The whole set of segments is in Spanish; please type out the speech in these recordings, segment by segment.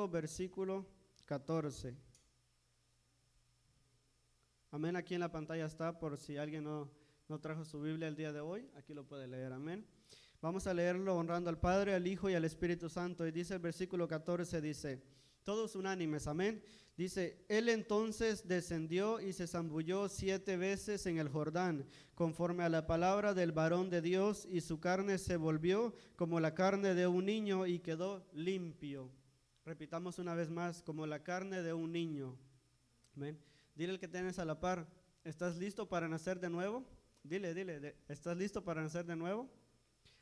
versículo 14. Amén, aquí en la pantalla está por si alguien no trajo su Biblia el día de hoy, aquí lo puede leer, amén. Vamos a leerlo honrando al Padre, al Hijo y al Espíritu Santo. Y dice el versículo 14, dice, todos unánimes, amén. Dice, él entonces descendió y se zambulló 7 veces en el Jordán, conforme a la palabra del varón de Dios, y su carne se volvió como la carne de un niño y quedó limpio. Repitamos una vez más, como la carne de un niño. Amén. Dile al que tienes a la par, ¿estás listo para nacer de nuevo? Dile, ¿estás listo para nacer de nuevo?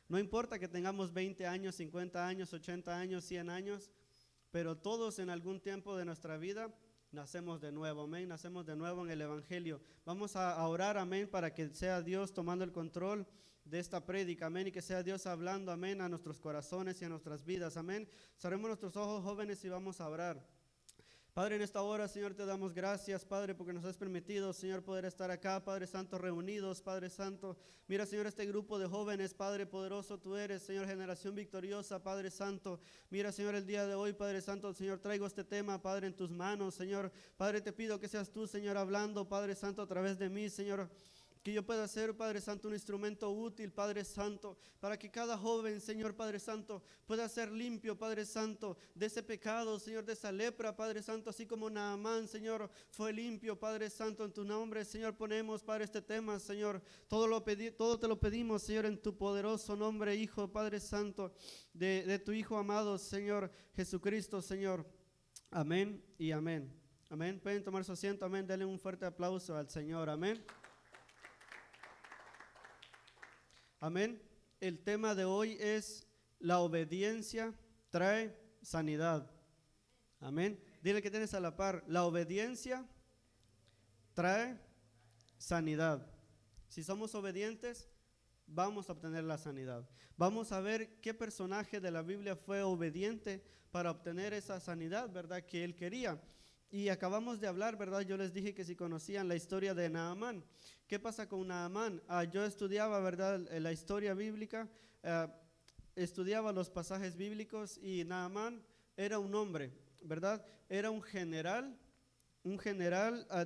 No importa que tengamos 20 años, 50 años, 80 años, 100 años, pero todos en algún tiempo de nuestra vida nacemos de nuevo, amén, nacemos de nuevo en el Evangelio. Vamos a orar, amén, para que sea Dios tomando el control de esta prédica, amén, y que sea Dios hablando, amén, a nuestros corazones y a nuestras vidas, amén. Cerremos nuestros ojos, jóvenes, y vamos a orar. Padre, en esta hora, Señor, te damos gracias, Padre, porque nos has permitido, Señor, poder estar acá, Padre Santo, reunidos, Padre Santo. Mira, Señor, este grupo de jóvenes, Padre poderoso, tú eres, Señor, generación victoriosa, Padre Santo. Mira, Señor, el día de hoy, Padre Santo, Señor, traigo este tema, Padre, en tus manos, Señor. Padre, te pido que seas tú, Señor, hablando, Padre Santo, a través de mí, Señor. Que yo pueda ser, Padre Santo, un instrumento útil, Padre Santo, para que cada joven, Señor, Padre Santo, pueda ser limpio, Padre Santo, de ese pecado, Señor, de esa lepra, Padre Santo, así como Naamán, Señor, fue limpio, Padre Santo, en tu nombre, Señor, ponemos, Padre, este tema, Señor, todo te lo pedimos, Señor, en tu poderoso nombre, Hijo, Padre Santo, de tu Hijo amado, Señor, Jesucristo, Señor, amén y amén, amén. Pueden tomar su asiento, amén, denle un fuerte aplauso al Señor, amén. Amén. El tema de hoy es la obediencia trae sanidad. Amén. Dile que tienes a la par, la obediencia trae sanidad. Si somos obedientes, vamos a obtener la sanidad. Vamos a ver qué personaje de la Biblia fue obediente para obtener esa sanidad, ¿verdad? Que él quería. Y acabamos de hablar, ¿verdad? Yo les dije que si conocían la historia de Naamán. ¿Qué pasa con Naamán? Yo estudiaba, ¿verdad? La historia bíblica, estudiaba los pasajes bíblicos y Naamán era un hombre, ¿verdad? Era un general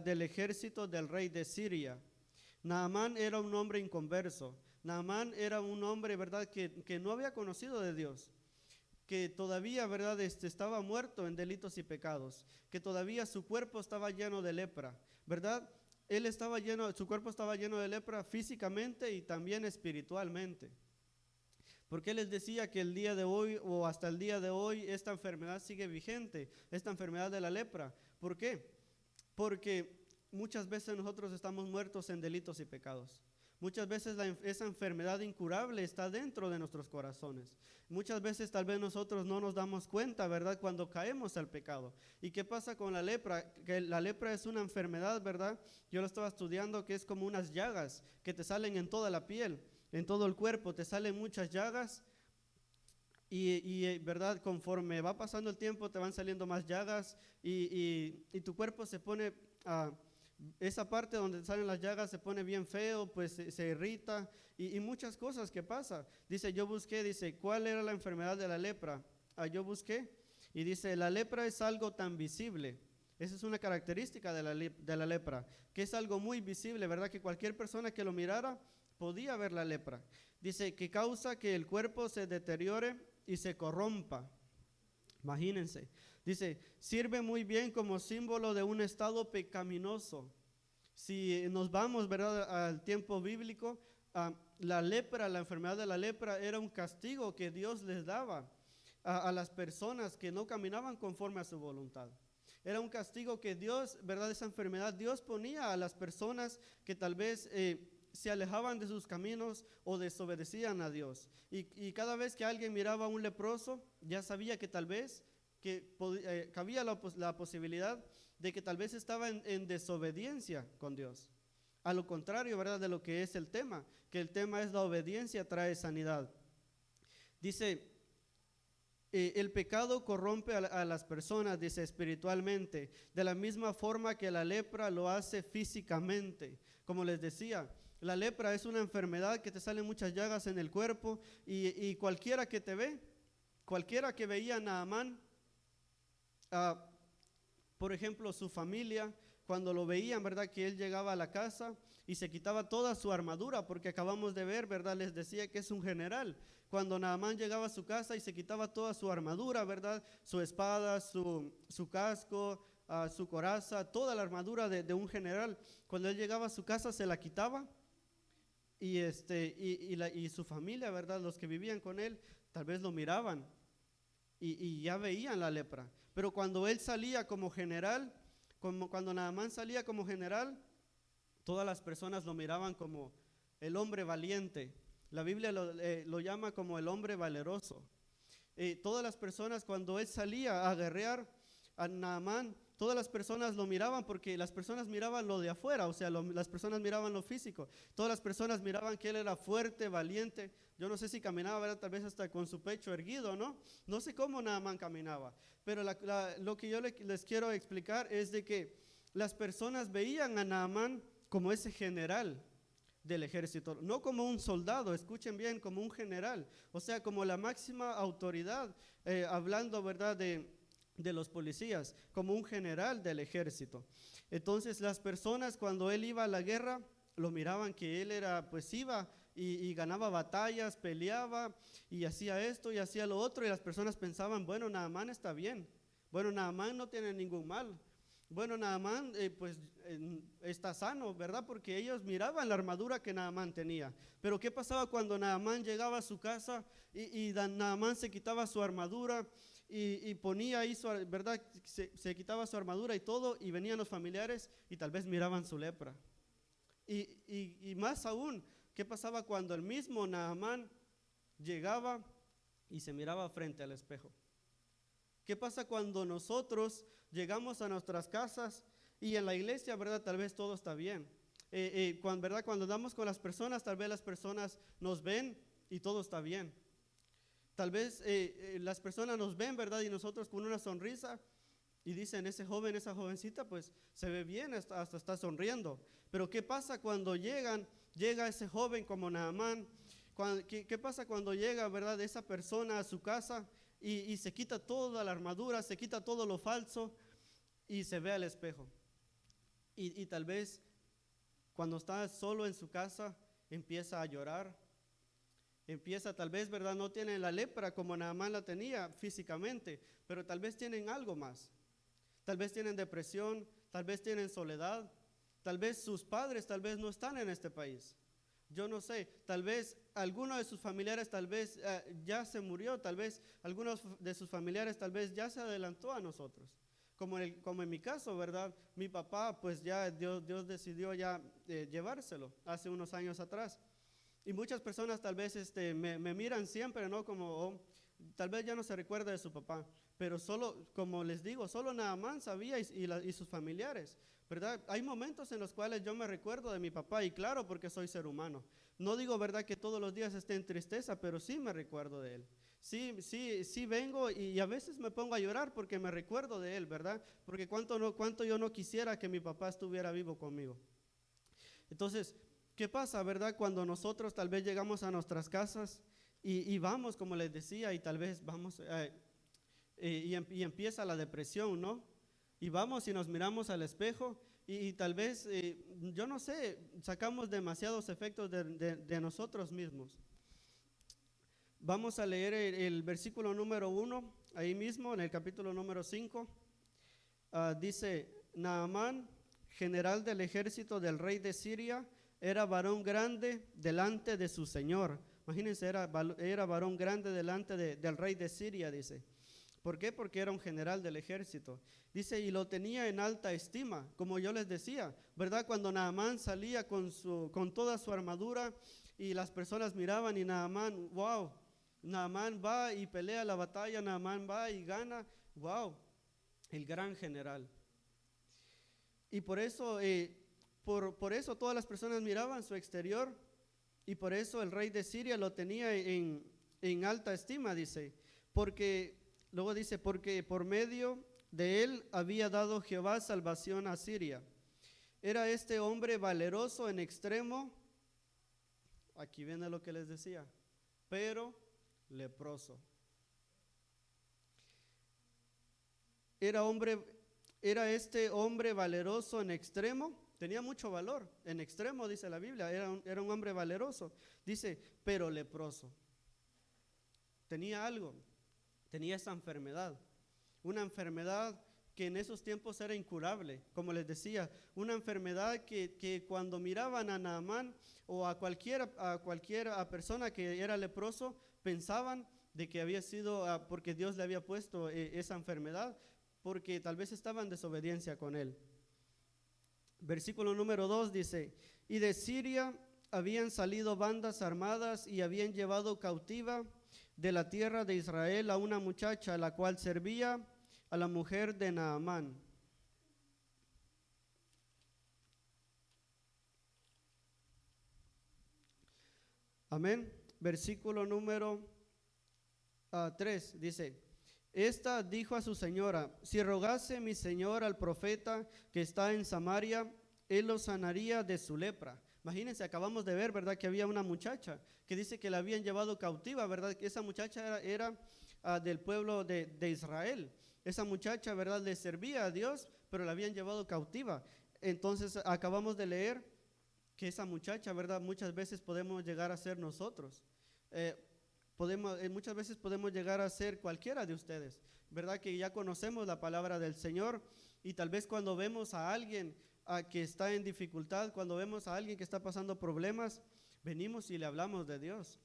del ejército del rey de Siria. Naamán era un hombre inconverso. Naamán era un hombre, ¿verdad? Que no había conocido de Dios, que todavía, ¿verdad? Estaba muerto en delitos y pecados, que todavía su cuerpo estaba lleno de lepra, ¿verdad? Su cuerpo estaba lleno de lepra físicamente y también espiritualmente. Porque les decía que el día de hoy o hasta el día de hoy esta enfermedad sigue vigente, esta enfermedad de la lepra. ¿Por qué? Porque muchas veces nosotros estamos muertos en delitos y pecados. Muchas veces esa enfermedad incurable está dentro de nuestros corazones. Muchas veces tal vez nosotros no nos damos cuenta, ¿verdad? Cuando caemos al pecado. ¿Y qué pasa con la lepra? Que la lepra es una enfermedad, ¿verdad? Yo lo estaba estudiando, que es como unas llagas que te salen en toda la piel, en todo el cuerpo, te salen muchas llagas. Y verdad, conforme va pasando el tiempo te van saliendo más llagas y tu cuerpo se pone esa parte donde salen las llagas se pone bien feo, pues se irrita y muchas cosas que pasa. Dice, yo busqué, dice, ¿cuál era la enfermedad de la lepra? Yo busqué y dice, la lepra es algo tan visible. Esa es una característica de la lepra, que es algo muy visible, ¿verdad? Que cualquier persona que lo mirara podía ver la lepra. Dice que causa que el cuerpo se deteriore y se corrompa. Imagínense. Dice, sirve muy bien como símbolo de un estado pecaminoso. Si nos vamos, ¿verdad?, al tiempo bíblico, la lepra, la enfermedad de la lepra era un castigo que Dios les daba a las personas que no caminaban conforme a su voluntad. Era un castigo que Dios, ¿verdad?, esa enfermedad Dios ponía a las personas que tal vez se alejaban de sus caminos o desobedecían a Dios. Y cada vez que alguien miraba a un leproso, ya sabía que tal vez cabía la posibilidad de que tal vez estaba en desobediencia con Dios. A lo contrario, ¿verdad?, de lo que es el tema, que el tema es la obediencia trae sanidad. Dice, el pecado corrompe a las personas, dice, espiritualmente, de la misma forma que la lepra lo hace físicamente. Como les decía, la lepra es una enfermedad que te salen muchas llagas en el cuerpo y cualquiera que te ve, cualquiera que veía a Naamán, ah, por ejemplo, su familia, cuando lo veían, ¿verdad? Que él llegaba a la casa y se quitaba toda su armadura, porque acabamos de ver, ¿verdad? Les decía que es un general. Cuando Naamán llegaba a su casa y se quitaba toda su armadura, ¿verdad? Su espada, su casco, su coraza, toda la armadura de un general. Cuando él llegaba a su casa se la quitaba y su familia, ¿verdad? Los que vivían con él, tal vez lo miraban y ya veían la lepra. Pero cuando él salía como general, como cuando Naamán salía como general, todas las personas lo miraban como el hombre valiente. La Biblia lo llama como el hombre valeroso. Todas las personas, cuando él salía a guerrear a Naamán, todas las personas lo miraban porque las personas miraban lo de afuera, o sea, las personas miraban lo físico. Todas las personas miraban que él era fuerte, valiente. Yo no sé si caminaba, ¿verdad? Tal vez hasta con su pecho erguido, ¿no? No sé cómo Naamán caminaba, pero lo que yo les quiero explicar es de que las personas veían a Naamán como ese general del ejército, no como un soldado, escuchen bien, como un general, o sea, como la máxima autoridad, hablando, ¿verdad?, de los policías, como un general del ejército. Entonces las personas cuando él iba a la guerra, lo miraban que él era, pues iba y ganaba batallas, peleaba y hacía esto y hacía lo otro, y las personas pensaban, bueno, Naamán está bien, bueno, Naamán no tiene ningún mal. Bueno, Naamán está sano, ¿verdad? Porque ellos miraban la armadura que Naamán tenía. Pero ¿qué pasaba cuando Naamán llegaba a su casa y Naamán se quitaba su armadura y ponía ahí, ¿verdad? Se quitaba su armadura y todo, y venían los familiares y tal vez miraban su lepra. Y más aún, ¿qué pasaba cuando el mismo Naamán llegaba y se miraba frente al espejo? ¿Qué pasa cuando nosotros llegamos a nuestras casas y en la iglesia, ¿verdad? Tal vez todo está bien. ¿Verdad? Cuando andamos con las personas, tal vez las personas nos ven y todo está bien. Tal vez las personas nos ven, ¿verdad? Y nosotros con una sonrisa y dicen, ese joven, esa jovencita, pues se ve bien, hasta está sonriendo. Pero ¿qué pasa cuando llega ese joven como Naamán? ¿Qué pasa cuando llega, ¿verdad?, esa persona a su casa y se quita toda la armadura, se quita todo lo falso y se ve al espejo? Y tal vez cuando está solo en su casa empieza a llorar, empieza tal vez, ¿verdad? No tiene la lepra como Naamán la tenía físicamente, pero tal vez tienen algo más. Tal vez tienen depresión, tal vez tienen soledad, tal vez sus padres tal vez no están en este país. Yo no sé, tal vez alguno de sus familiares tal vez ya se murió, tal vez algunos de sus familiares tal vez ya se adelantó a nosotros. Como en mi caso, ¿verdad? Mi papá, pues ya Dios decidió ya llevárselo hace unos años atrás. Y muchas personas tal vez me miran siempre, ¿no? Como, tal vez ya no se recuerda de su papá, pero solo, como les digo, solo Naamán sabía y sus familiares, ¿verdad? Hay momentos en los cuales yo me recuerdo de mi papá, y claro, porque soy ser humano. No digo, ¿verdad?, que todos los días esté en tristeza, pero sí me recuerdo de él. Sí vengo y a veces me pongo a llorar porque me recuerdo de él, ¿verdad? Porque cuánto yo no quisiera que mi papá estuviera vivo conmigo. Entonces, ¿qué pasa, verdad? Cuando nosotros tal vez llegamos a nuestras casas y vamos, como les decía, y tal vez vamos y empieza la depresión, ¿no? Y vamos y nos miramos al espejo y tal vez, yo no sé, sacamos demasiados efectos de nosotros mismos. Vamos a leer el versículo número 1, ahí mismo, en el capítulo número 5. Dice, Naamán, general del ejército del rey de Siria, era varón grande delante de su señor. Imagínense, era varón grande delante del rey de Siria, dice. ¿Por qué? Porque era un general del ejército. Dice, y lo tenía en alta estima, como yo les decía, ¿verdad? Cuando Naamán salía con toda su armadura y las personas miraban y Naamán, wow, Naamán va y pelea la batalla, Naamán va y gana, wow, el gran general. Y por eso, por eso todas las personas miraban su exterior y por eso el rey de Siria lo tenía en alta estima, dice, luego dice, porque por medio de él había dado Jehová salvación a Siria. Era este hombre valeroso en extremo, aquí viene lo que les decía, pero leproso. era este hombre valeroso en extremo. Tenía mucho valor, en extremo dice la Biblia, era un hombre valeroso. Dice, pero leproso. Tenía algo, tenía esa enfermedad, una enfermedad que en esos tiempos era incurable, como les decía, una enfermedad que cuando miraban a Naamán o a cualquier persona que era leproso, pensaban de que había sido porque Dios le había puesto esa enfermedad, porque tal vez estaba en desobediencia con él. Versículo número 2 dice, y de Siria habían salido bandas armadas y habían llevado cautiva de la tierra de Israel a una muchacha, la cual servía a la mujer de Naamán. Amén. Versículo número 3 dice, esta dijo a su señora, si rogase mi señor al profeta que está en Samaria, él lo sanaría de su lepra. Imagínense, acabamos de ver, ¿verdad?, que había una muchacha que dice que la habían llevado cautiva, ¿verdad? Que esa muchacha era del pueblo de Israel. Esa muchacha, ¿verdad?, le servía a Dios, pero la habían llevado cautiva. Entonces acabamos de leer que esa muchacha, ¿verdad?, muchas veces podemos llegar a ser nosotros. Muchas veces podemos llegar a ser cualquiera de ustedes, ¿verdad? Que ya conocemos la palabra del Señor y tal vez cuando vemos a alguien que está en dificultad, cuando vemos a alguien que está pasando problemas, venimos y le hablamos de Dios.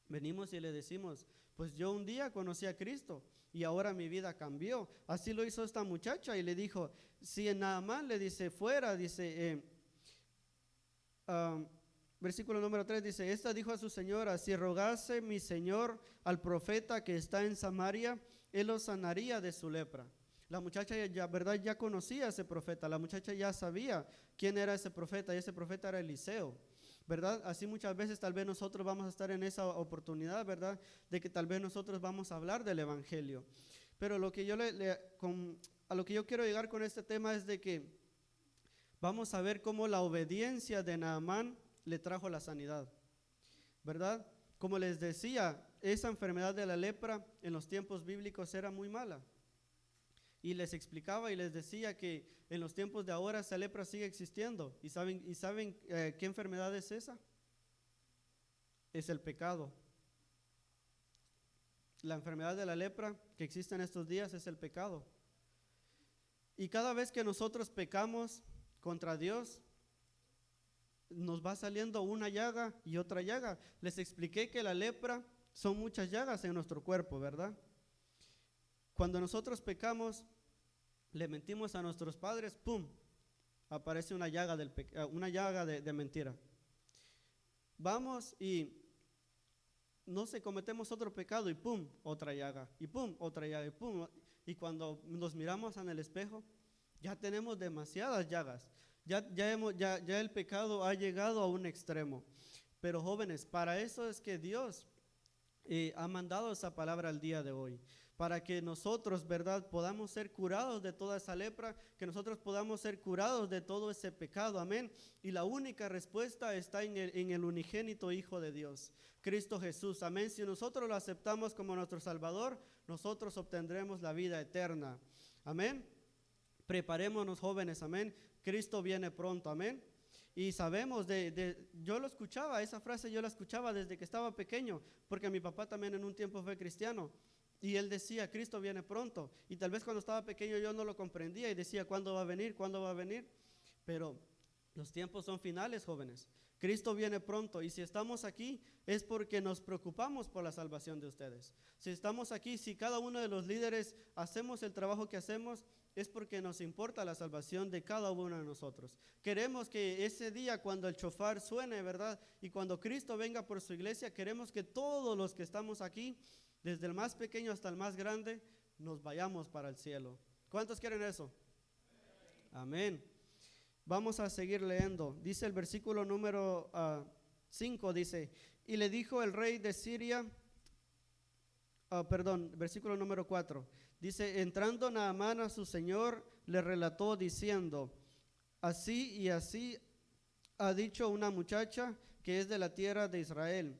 Venimos y le decimos, pues yo un día conocí a Cristo y ahora mi vida cambió. Así lo hizo esta muchacha y le dijo, si en Naamán le dice fuera, dice... Versículo número 3 dice, esta dijo a su señora, si rogase mi señor al profeta que está en Samaria, él lo sanaría de su lepra. La muchacha ya conocía a ese profeta, la muchacha ya sabía quién era ese profeta y ese profeta era Eliseo, ¿verdad? Así muchas veces tal vez nosotros vamos a estar en esa oportunidad, ¿verdad? De que tal vez nosotros vamos a hablar del evangelio. Pero lo que a lo que yo quiero llegar con este tema es de que vamos a ver cómo la obediencia de Naamán le trajo la sanidad, ¿verdad? Como les decía, esa enfermedad de la lepra en los tiempos bíblicos era muy mala. Y les explicaba y les decía que en los tiempos de ahora esa lepra sigue existiendo. ¿Y saben qué enfermedad es esa? Es el pecado. La enfermedad de la lepra que existe en estos días es el pecado. Y cada vez que nosotros pecamos contra Dios, nos va saliendo una llaga y otra llaga. Les expliqué que la lepra son muchas llagas en nuestro cuerpo, ¿verdad? Cuando nosotros pecamos, le mentimos a nuestros padres, ¡pum!, aparece una llaga de mentira. Vamos y no sé, cometemos otro pecado y ¡pum!, otra llaga, y ¡pum!, otra llaga, y ¡pum! Y cuando nos miramos en el espejo, ya tenemos demasiadas llagas. Ya el pecado ha llegado a un extremo. Pero jóvenes, para eso es que Dios ha mandado esa palabra al día de hoy, para que nosotros, ¿verdad?, podamos ser curados de toda esa lepra, que nosotros podamos ser curados de todo ese pecado, amén. Y la única respuesta está en el unigénito Hijo de Dios, Cristo Jesús, amén. Si nosotros lo aceptamos como nuestro Salvador, nosotros obtendremos la vida eterna, amén. Preparémonos, jóvenes, amén. Cristo viene pronto, amén. Y sabemos yo lo escuchaba, esa frase yo la escuchaba desde que estaba pequeño, porque mi papá también en un tiempo fue cristiano. Y él decía, Cristo viene pronto. Y tal vez cuando estaba pequeño yo no lo comprendía y decía, ¿cuándo va a venir? ¿Cuándo va a venir? Pero los tiempos son finales, jóvenes. Cristo viene pronto y si estamos aquí es porque nos preocupamos por la salvación de ustedes. Si estamos aquí, si cada uno de los líderes hacemos el trabajo que hacemos, es porque nos importa la salvación de cada uno de nosotros. Queremos que ese día cuando el shofar suene, ¿verdad? Y cuando Cristo venga por su iglesia, queremos que todos los que estamos aquí, desde el más pequeño hasta el más grande, nos vayamos para el cielo. ¿Cuántos quieren eso? Amén. Vamos a seguir leyendo. Dice el versículo número 5, dice, y le dijo el rey de Siria, versículo número 4, dice, entrando Naamán a su señor, le relató diciendo, así y así ha dicho una muchacha que es de la tierra de Israel.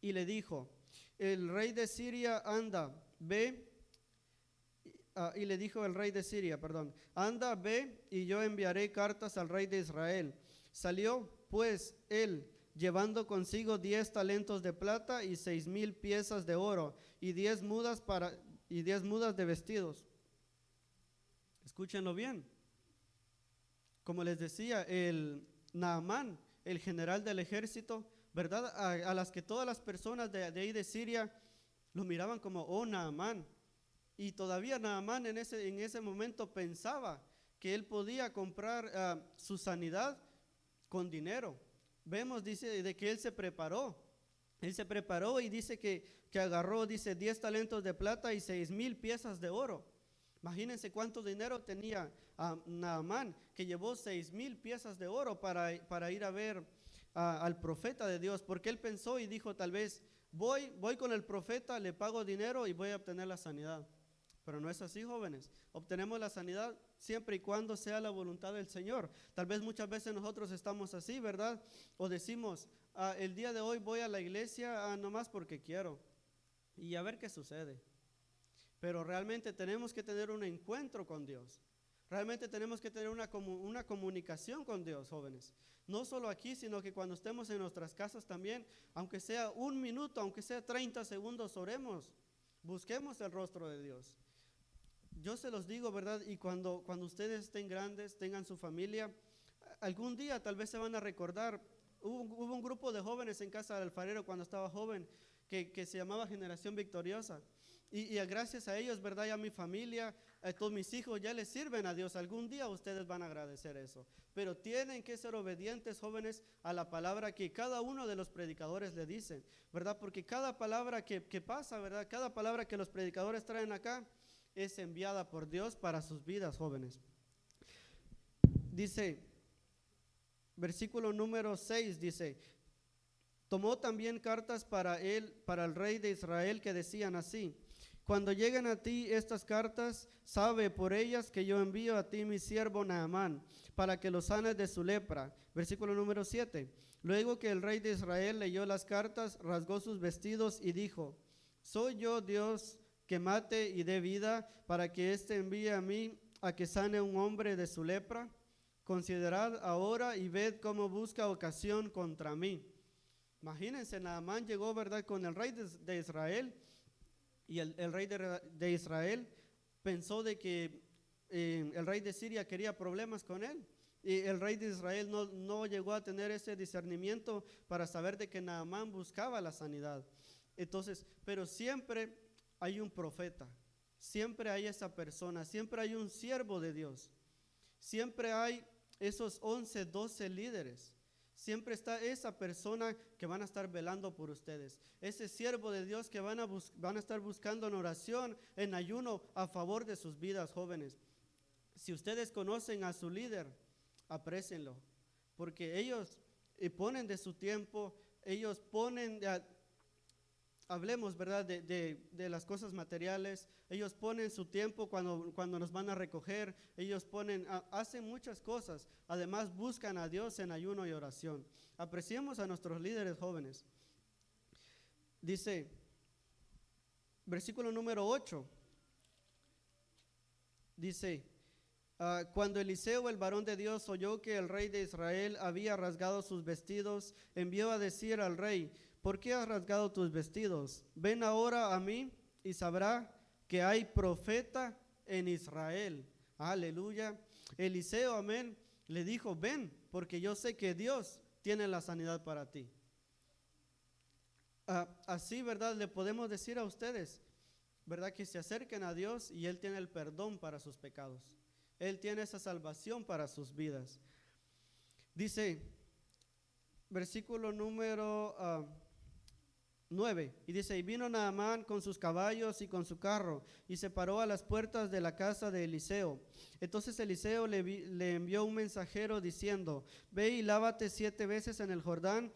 Y le dijo, el rey de Siria anda, ve y le dijo el rey de Siria, anda, ve, y yo enviaré cartas al rey de Israel. Salió pues él, llevando consigo 10 talentos de plata y 6,000 piezas de oro y 10 mudas de vestidos. Escúchenlo bien. Como les decía, el Naamán, el general del ejército, ¿verdad? A las que todas las personas de ahí de Siria lo miraban como, oh, Naamán. Y todavía Naamán en ese momento pensaba que él podía comprar su sanidad con dinero. Vemos, dice, de que él se preparó. Él se preparó y dice que agarró, dice, 10 talentos de plata y 6,000 piezas de oro. Imagínense cuánto dinero tenía Naamán, que llevó 6,000 piezas de oro para ir a ver al profeta de Dios, porque él pensó y dijo, tal vez voy con el profeta, le pago dinero y voy a obtener la sanidad. Pero no es así, jóvenes. Obtenemos la sanidad siempre y cuando sea la voluntad del Señor. Tal vez muchas veces nosotros estamos así, ¿verdad? O decimos, el día de hoy voy a la iglesia nomás porque quiero y a ver qué sucede. Pero realmente tenemos que tener un encuentro con Dios. Realmente tenemos que tener una comunicación con Dios, jóvenes. No solo aquí, sino que cuando estemos en nuestras casas también, aunque sea 1 minuto, aunque sea 30 segundos, oremos. Busquemos el rostro de Dios. Yo se los digo, ¿verdad? Y cuando ustedes estén grandes, tengan su familia, algún día tal vez se van a recordar. Hubo un grupo de jóvenes en casa del alfarero cuando estaba joven que se llamaba Generación Victoriosa. Y gracias a ellos, ¿verdad? Y a mi familia, a todos mis hijos ya les sirven a Dios. Algún día ustedes van a agradecer eso. Pero tienen que ser obedientes, jóvenes, a la palabra que cada uno de los predicadores le dicen, ¿verdad? Porque cada palabra que pasa, ¿verdad? Cada palabra que los predicadores traen acá es enviada por Dios para sus vidas, jóvenes. Dice, versículo número 6, dice, tomó también cartas para el rey de Israel, que decían así: cuando lleguen a ti estas cartas, sabe por ellas que yo envío a ti mi siervo Naamán, para que lo sanes de su lepra. Versículo número 7. Luego que el rey de Israel leyó las cartas, rasgó sus vestidos y dijo: ¿soy yo Dios que mate y dé vida, para que éste envíe a mí a que sane un hombre de su lepra? Considerad ahora y ved cómo busca ocasión contra mí. Imagínense, Naamán llegó, ¿verdad?, con el rey de Israel, y el rey de Israel pensó de que el rey de Siria quería problemas con él. Y el rey de Israel no llegó a tener ese discernimiento para saber de que Naamán buscaba la sanidad. Entonces, pero siempre hay un profeta, siempre hay esa persona, siempre hay un siervo de Dios, siempre hay esos 11, 12 líderes. Siempre está esa persona que van a estar velando por ustedes, ese siervo de Dios que van a estar buscando en oración, en ayuno, a favor de sus vidas, jóvenes. Si ustedes conocen a su líder, aprécienlo, porque ellos ponen de su tiempo, ellos ponen, hablemos, ¿verdad?, de las cosas materiales. Ellos ponen su tiempo cuando nos van a recoger. Ellos hacen muchas cosas. Además buscan a Dios en ayuno y oración. Apreciemos a nuestros líderes jóvenes. Dice, versículo número 8. Dice, cuando Eliseo, el varón de Dios, oyó que el rey de Israel había rasgado sus vestidos, envió a decir al rey: ¿por qué has rasgado tus vestidos? Ven ahora a mí y sabrá que hay profeta en Israel. Aleluya. Eliseo, amén, le dijo: ven, porque yo sé que Dios tiene la sanidad para ti. Así, ¿verdad?, le podemos decir a ustedes, ¿verdad?, que se acerquen a Dios y Él tiene el perdón para sus pecados. Él tiene esa salvación para sus vidas. Dice, versículo número 9, y dice: y vino Naamán con sus caballos y con su carro, y se paró a las puertas de la casa de Eliseo. Entonces Eliseo le envió un mensajero diciendo: ve y lávate 7 veces en el Jordán,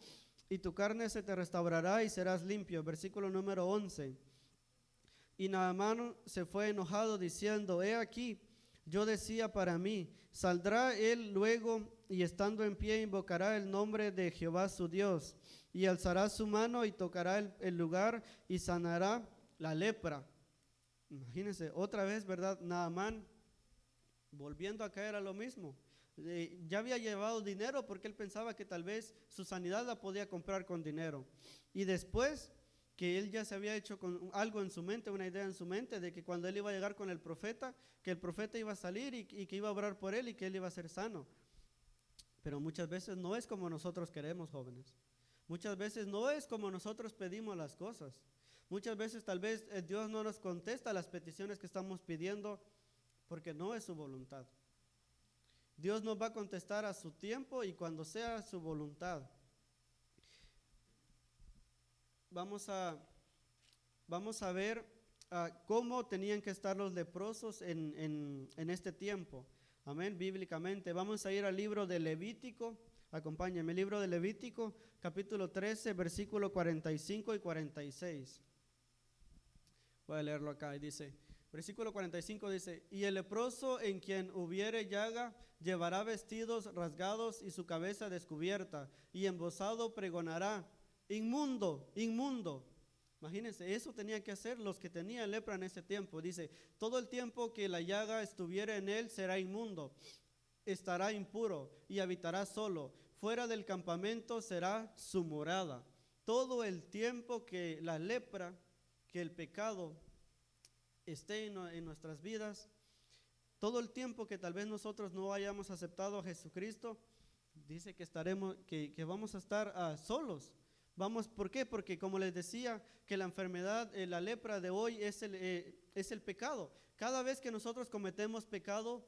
y tu carne se te restaurará y serás limpio. Versículo número 11. Y Naamán se fue enojado diciendo: he aquí, yo decía para mí: saldrá él luego, y estando en pie invocará el nombre de Jehová su Dios, y alzará su mano y tocará el lugar y sanará la lepra. Imagínense, otra vez, ¿verdad? Naamán volviendo a caer a lo mismo. Ya había llevado dinero porque él pensaba que tal vez su sanidad la podía comprar con dinero. Y después que él ya se había hecho con algo en su mente, una idea en su mente de que cuando él iba a llegar con el profeta, que el profeta iba a salir y que iba a orar por él y que él iba a ser sano. Pero muchas veces no es como nosotros queremos, jóvenes. Muchas veces no es como nosotros pedimos las cosas. Muchas veces tal vez Dios no nos contesta las peticiones que estamos pidiendo porque no es su voluntad. Dios nos va a contestar a su tiempo y cuando sea su voluntad. Vamos a ver cómo tenían que estar los leprosos en este tiempo. Amén, bíblicamente. Vamos a ir al libro de Levítico. Acompáñenme, libro de Levítico, capítulo 13, versículo 45 y 46. Voy a leerlo acá y dice, versículo 45 dice, y el leproso en quien hubiere llaga llevará vestidos rasgados y su cabeza descubierta, y embozado pregonará, inmundo, inmundo. Imagínense, eso tenían que hacer los que tenían lepra en ese tiempo. Dice, todo el tiempo que la llaga estuviera en él será inmundo, estará impuro y habitará solo. Fuera del campamento será su morada. Todo el tiempo que la lepra, que el pecado esté en nuestras vidas, todo el tiempo que tal vez nosotros no hayamos aceptado a Jesucristo, dice que que vamos a estar solos. ¿Por qué? Porque como les decía, que la enfermedad, la lepra de hoy es el pecado. Cada vez que nosotros cometemos pecado,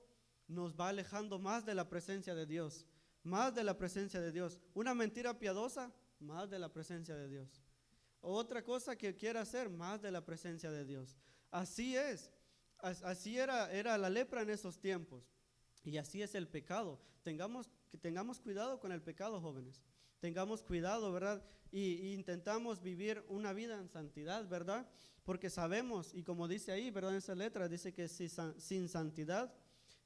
nos va alejando más de la presencia de Dios, más de la presencia de Dios. Una mentira piadosa, más de la presencia de Dios. Otra cosa que quiera hacer, más de la presencia de Dios. Así es, así era la lepra en esos tiempos. Y así es el pecado. Tengamos cuidado con el pecado, jóvenes. Tengamos cuidado, ¿verdad? Y intentamos vivir una vida en santidad, ¿verdad? Porque sabemos, y como dice ahí, ¿verdad? En esa letra, dice que sin santidad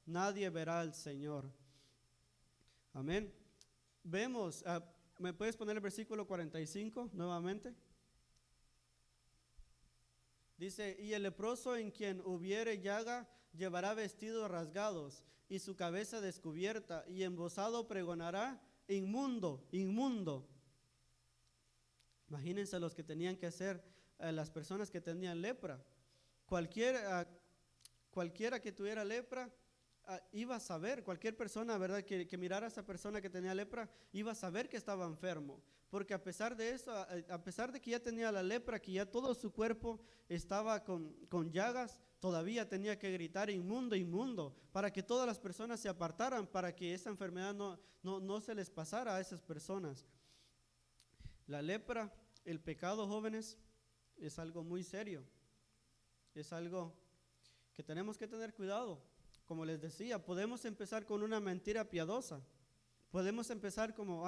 nadie verá al Señor. Amén. Vemos, ¿me puedes poner el versículo 45 nuevamente? Dice, y el leproso en quien hubiere llaga llevará vestidos rasgados y su cabeza descubierta, y embozado pregonará, inmundo, inmundo. Imagínense los que tenían que hacer, las personas que tenían lepra. Cualquiera que tuviera lepra iba a saber, cualquier persona, ¿verdad?, que mirara a esa persona que tenía lepra, iba a saber que estaba enfermo. Porque a pesar de eso, a pesar de que ya tenía la lepra, que ya todo su cuerpo estaba con llagas, todavía tenía que gritar inmundo, inmundo, para que todas las personas se apartaran, para que esa enfermedad no se les pasara a esas personas. La lepra, el pecado, jóvenes, es algo muy serio. Es algo que tenemos que tener cuidado. Como les decía, podemos empezar con una mentira piadosa. Podemos empezar como,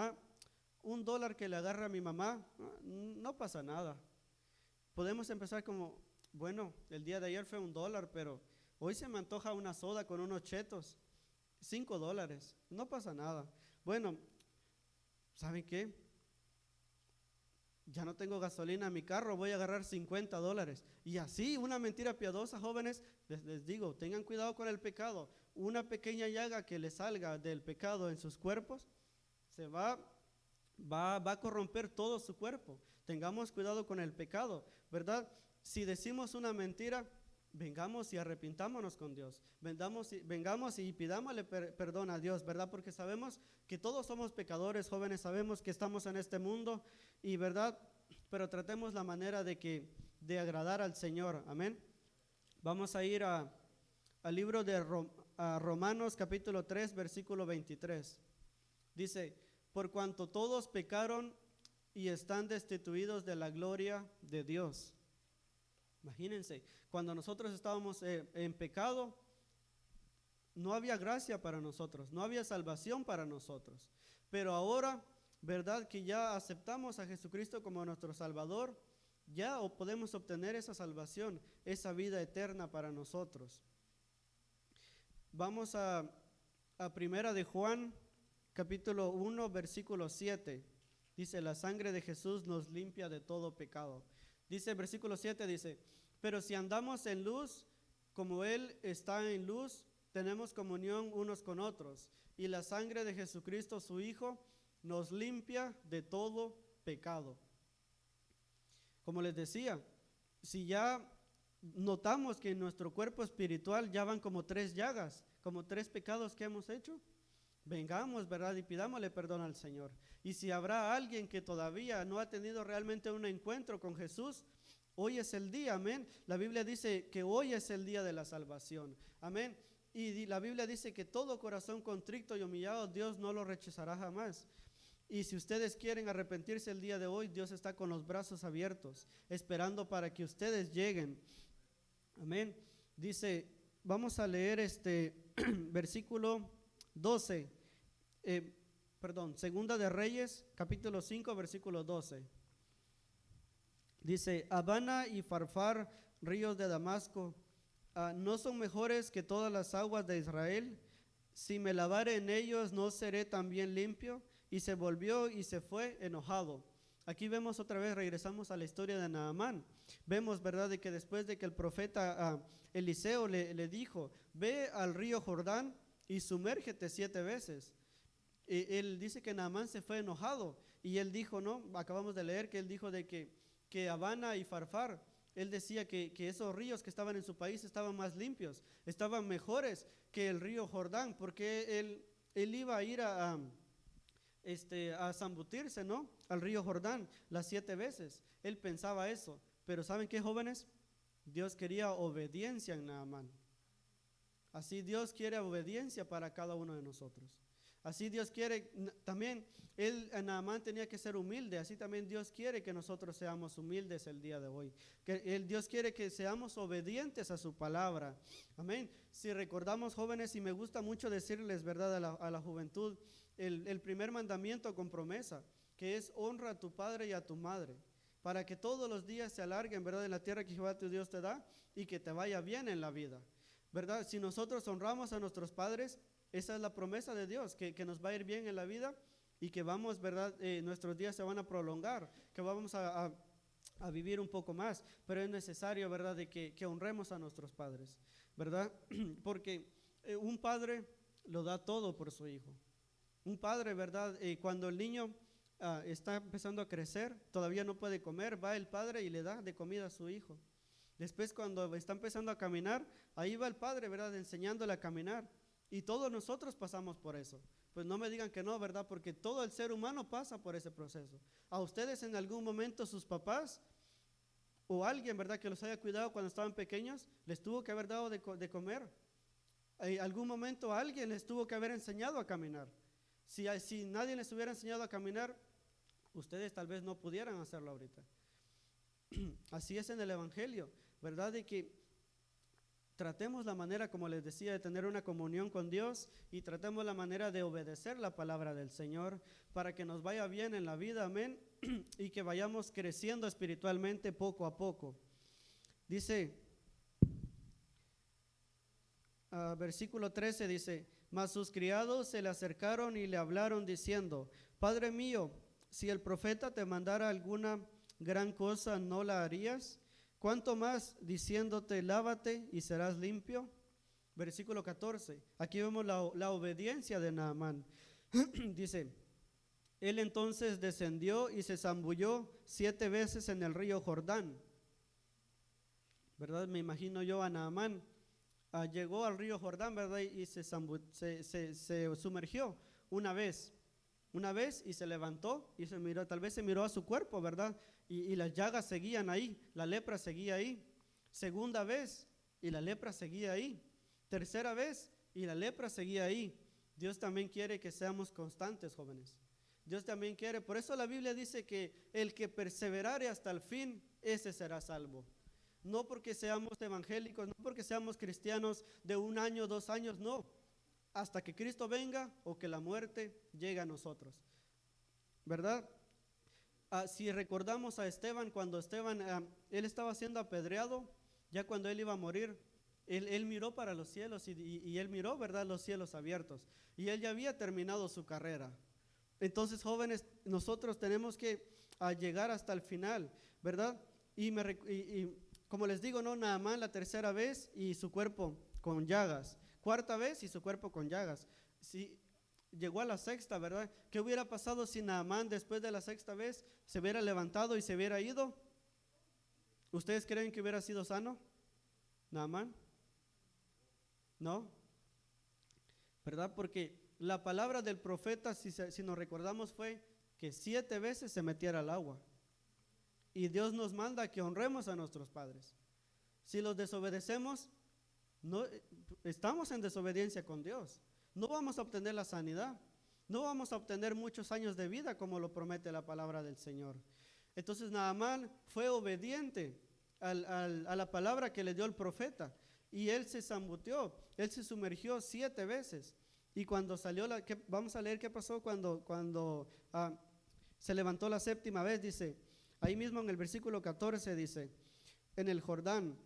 $1 que le agarra a mi mamá, no pasa nada. Podemos empezar como, bueno, el día de ayer fue $1, pero hoy se me antoja una soda con unos chetos, $5, no pasa nada. Bueno, ¿saben qué? Ya no tengo gasolina en mi carro, voy a agarrar $50. Y así, una mentira piadosa, jóvenes, les digo, tengan cuidado con el pecado. Una pequeña llaga que les salga del pecado en sus cuerpos, se va a corromper todo su cuerpo. Tengamos cuidado con el pecado, ¿verdad? Si decimos una mentira, vengamos y arrepintámonos con Dios. Vengamos y pidámosle perdón a Dios, ¿verdad? Porque sabemos que todos somos pecadores, jóvenes, sabemos que estamos en este mundo y, ¿verdad? Pero tratemos la manera de agradar al Señor, amén. Vamos a ir al libro de Romanos capítulo 3, versículo 23. Dice, por cuanto todos pecaron y están destituidos de la gloria de Dios. Imagínense, cuando nosotros estábamos en pecado, no había gracia para nosotros, no había salvación para nosotros. Pero ahora, ¿verdad?, que ya aceptamos a Jesucristo como nuestro Salvador, ya podemos obtener esa salvación, esa vida eterna para nosotros. Vamos a Primera de Juan, capítulo 1, versículo 7. Dice, la sangre de Jesús nos limpia de todo pecado. Dice, versículo 7 dice, Pero si andamos en luz, como Él está en luz, tenemos comunión unos con otros. Y la sangre de Jesucristo, su Hijo, nos limpia de todo pecado. Como les decía, si ya notamos que en nuestro cuerpo espiritual ya van como 3 llagas, como 3 pecados que hemos hecho, vengamos, ¿verdad? Y pidámosle perdón al Señor. Y si habrá alguien que todavía no ha tenido realmente un encuentro con Jesús, hoy es el día, amén. La Biblia dice que hoy es el día de la salvación, amén. Y la Biblia dice que todo corazón contrito y humillado, Dios no lo rechazará jamás. Y si ustedes quieren arrepentirse el día de hoy, Dios está con los brazos abiertos, esperando para que ustedes lleguen. Amén. Dice, vamos a leer versículo 12, Segunda de Reyes, capítulo 5, versículo 12. Dice, Abana y Farfar, ríos de Damasco, ¿no son mejores que todas las aguas de Israel? Si me lavare en ellos, ¿no seré también limpio? Y se volvió y se fue enojado. Aquí vemos otra vez, regresamos a la historia de Naamán. Vemos, ¿verdad?, de que después de que el profeta Eliseo le dijo, ve al río Jordán y sumérgete 7 veces. Él dice que Naamán se fue enojado. Y él dijo, no, acabamos de leer que él dijo de que Abana y Farfar, él decía que esos ríos que estaban en su país estaban más limpios, estaban mejores que el río Jordán, porque él iba a ir a zambutirse, ¿no?, al río Jordán las 7 veces. Él pensaba eso, pero ¿saben qué, jóvenes? Dios quería obediencia en Naamán. Así Dios quiere obediencia para cada uno de nosotros. Así Dios quiere, también Naamán tenía que ser humilde, así también Dios quiere que nosotros seamos humildes el día de hoy. Dios quiere que seamos obedientes a su palabra. Amén. Si recordamos, jóvenes, y me gusta mucho decirles, ¿verdad?, a la juventud, el primer mandamiento con promesa, que es honra a tu padre y a tu madre, para que todos los días se alarguen, ¿verdad?, en la tierra que Jehová tu Dios te da y que te vaya bien en la vida, ¿verdad? Si nosotros honramos a nuestros padres, esa es la promesa de Dios, que nos va a ir bien en la vida y que vamos, ¿verdad?, nuestros días se van a prolongar, que vamos a vivir un poco más, pero es necesario, ¿verdad?, de que honremos a nuestros padres, ¿verdad? Porque un padre lo da todo por su hijo. Un padre, ¿verdad?, cuando el niño está empezando a crecer, todavía no puede comer, va el padre y le da de comida a su hijo. Después, cuando está empezando a caminar, ahí va el padre, ¿verdad?, enseñándole a caminar. Y todos nosotros pasamos por eso. Pues no me digan que no, ¿verdad?, porque todo el ser humano pasa por ese proceso. A ustedes en algún momento sus papás o alguien, ¿verdad?, que los haya cuidado cuando estaban pequeños, les tuvo que haber dado de comer. En algún momento alguien les tuvo que haber enseñado a caminar. Si nadie les hubiera enseñado a caminar, ustedes tal vez no pudieran hacerlo ahorita. Así es en el Evangelio, ¿verdad?, de que tratemos la manera, como les decía, de tener una comunión con Dios y tratemos la manera de obedecer la palabra del Señor para que nos vaya bien en la vida, amén, y que vayamos creciendo espiritualmente poco a poco. Dice, versículo 13 dice, mas sus criados se le acercaron y le hablaron diciendo, Padre mío, si el profeta te mandara alguna gran cosa, ¿no la harías? ¿Cuánto más diciéndote, lávate y serás limpio? Versículo 14, aquí vemos la obediencia de Naamán. Dice, él entonces descendió y se zambulló 7 veces en el río Jordán. ¿Verdad? Me imagino yo a Naamán. Llegó al río Jordán, ¿verdad? Y se sumergió una vez y se levantó y se miró, tal vez se miró a su cuerpo, ¿verdad? Y las llagas seguían ahí, la lepra seguía ahí. Segunda vez y la lepra seguía ahí. Tercera vez y la lepra seguía ahí. Dios también quiere que seamos constantes, jóvenes. Dios también quiere, por eso la Biblia dice que el que perseverare hasta el fin, ese será salvo. No porque seamos evangélicos, no porque seamos cristianos de 1 año, 2 años, no. Hasta que Cristo venga o que la muerte llegue a nosotros, ¿verdad? Si recordamos a Esteban, cuando Esteban, él estaba siendo apedreado, ya cuando él iba a morir, él miró para los cielos y él miró, ¿verdad?, los cielos abiertos. Y él ya había terminado su carrera. Entonces, jóvenes, nosotros tenemos que llegar hasta el final, ¿verdad? Y como les digo, no, Naamán la tercera vez y su cuerpo con llagas, cuarta vez y su cuerpo con llagas. Si llegó a la sexta, ¿verdad? ¿Qué hubiera pasado si Naamán después de la sexta vez se hubiera levantado y se hubiera ido? ¿Ustedes creen que hubiera sido sano Naamán? No, ¿verdad? Porque la palabra del profeta, si nos recordamos, fue que 7 veces se metiera al agua. Y Dios nos manda que honremos a nuestros padres. Si los desobedecemos, no, estamos en desobediencia con Dios. No vamos a obtener la sanidad. No vamos a obtener muchos años de vida como lo promete la palabra del Señor. Entonces Naamán fue obediente a la palabra que le dio el profeta. Y él se zambuteó, él se sumergió 7 veces. Y cuando salió, vamos a leer qué pasó cuando se levantó la séptima vez, dice, ahí mismo en el versículo 14 dice, en el Jordán,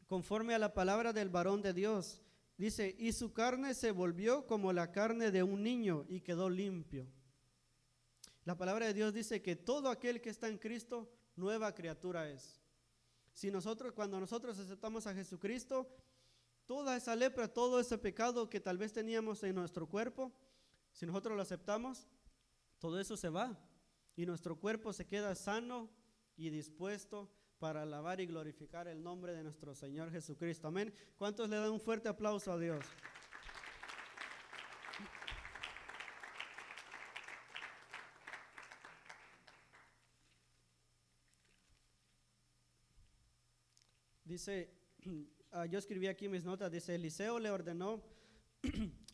conforme a la palabra del varón de Dios, dice, y su carne se volvió como la carne de un niño y quedó limpio. La palabra de Dios dice que todo aquel que está en Cristo, nueva criatura es. Cuando nosotros aceptamos a Jesucristo, toda esa lepra, todo ese pecado que tal vez teníamos en nuestro cuerpo, si nosotros lo aceptamos, todo eso se va y nuestro cuerpo se queda sano y dispuesto para alabar y glorificar el nombre de nuestro Señor Jesucristo. Amén. ¿Cuántos le dan un fuerte aplauso a Dios? Dice, yo escribí aquí mis notas, dice, Eliseo le ordenó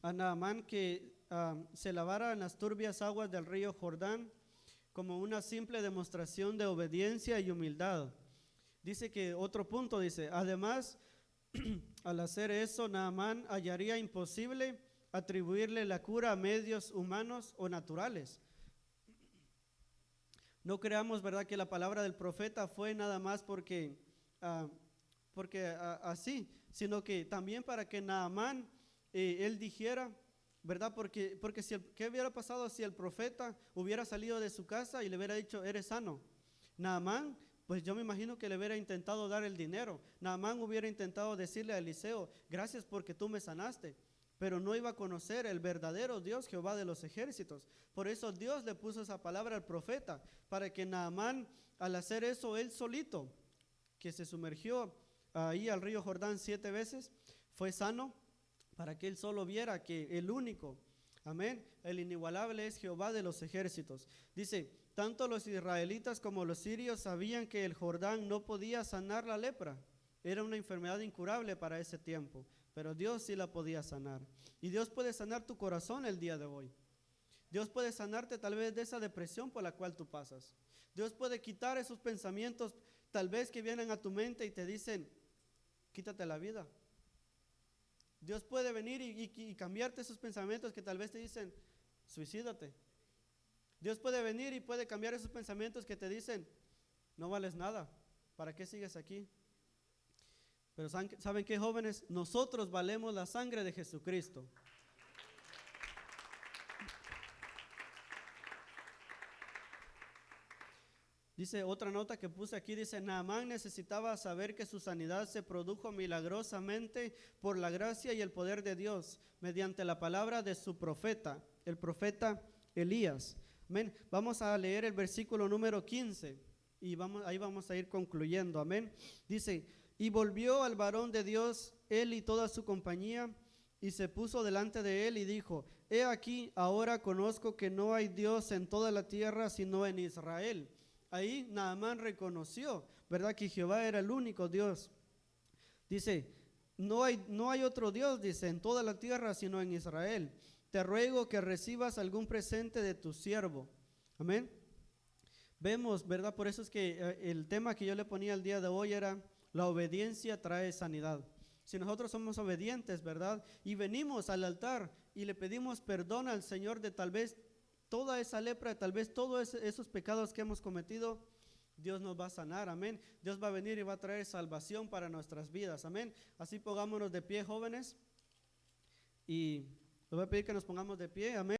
a Naamán que se lavara en las turbias aguas del río Jordán como una simple demostración de obediencia y humildad. Dice que otro punto, dice, además, al hacer eso, Naamán hallaría imposible atribuirle la cura a medios humanos o naturales. No creamos, ¿verdad?, que la palabra del profeta fue nada más porque así, sino que también para que Naamán, él dijera, ¿verdad? Porque ¿qué hubiera pasado si el profeta hubiera salido de su casa y le hubiera dicho, eres sano? Naamán, pues yo me imagino que le hubiera intentado dar el dinero. Naamán hubiera intentado decirle a Eliseo, gracias porque tú me sanaste, pero no iba a conocer el verdadero Dios, Jehová de los ejércitos. Por eso Dios le puso esa palabra al profeta, para que Naamán, al hacer eso, él solito, que se sumergió ahí al río Jordán 7 veces, fue sano, para que él solo viera que el único, amén, el inigualable es Jehová de los ejércitos. Dice, tanto los israelitas como los sirios sabían que el Jordán no podía sanar la lepra. Era una enfermedad incurable para ese tiempo, pero Dios sí la podía sanar. Y Dios puede sanar tu corazón el día de hoy. Dios puede sanarte tal vez de esa depresión por la cual tú pasas. Dios puede quitar esos pensamientos tal vez que vienen a tu mente y te dicen, quítate la vida. Dios puede venir y cambiarte esos pensamientos que tal vez te dicen, suicídate. Dios puede venir y puede cambiar esos pensamientos que te dicen, no vales nada, ¿para qué sigues aquí? Pero ¿saben qué, jóvenes? Nosotros valemos la sangre de Jesucristo. Dice otra nota que puse aquí, dice, Naamán necesitaba saber que su sanidad se produjo milagrosamente por la gracia y el poder de Dios, mediante la palabra de su profeta, el profeta Elías. Amén. Vamos a leer el versículo número 15 y ahí vamos a ir concluyendo. Amén. Dice, y volvió al varón de Dios, él y toda su compañía, y se puso delante de él y dijo, he aquí, ahora conozco que no hay Dios en toda la tierra sino en Israel. Ahí Naamán reconoció, ¿verdad?, que Jehová era el único Dios. Dice, no hay otro Dios, dice, en toda la tierra sino en Israel. Te ruego que recibas algún presente de tu siervo. Amén. Vemos, ¿verdad? Por eso es que el tema que yo le ponía el día de hoy era, la obediencia trae sanidad. Si nosotros somos obedientes, ¿verdad?, y venimos al altar y le pedimos perdón al Señor de tal vez toda esa lepra, tal vez todos esos pecados que hemos cometido, Dios nos va a sanar, amén. Dios va a venir y va a traer salvación para nuestras vidas, amén. Así pongámonos de pie, jóvenes, y les voy a pedir que nos pongamos de pie, amén.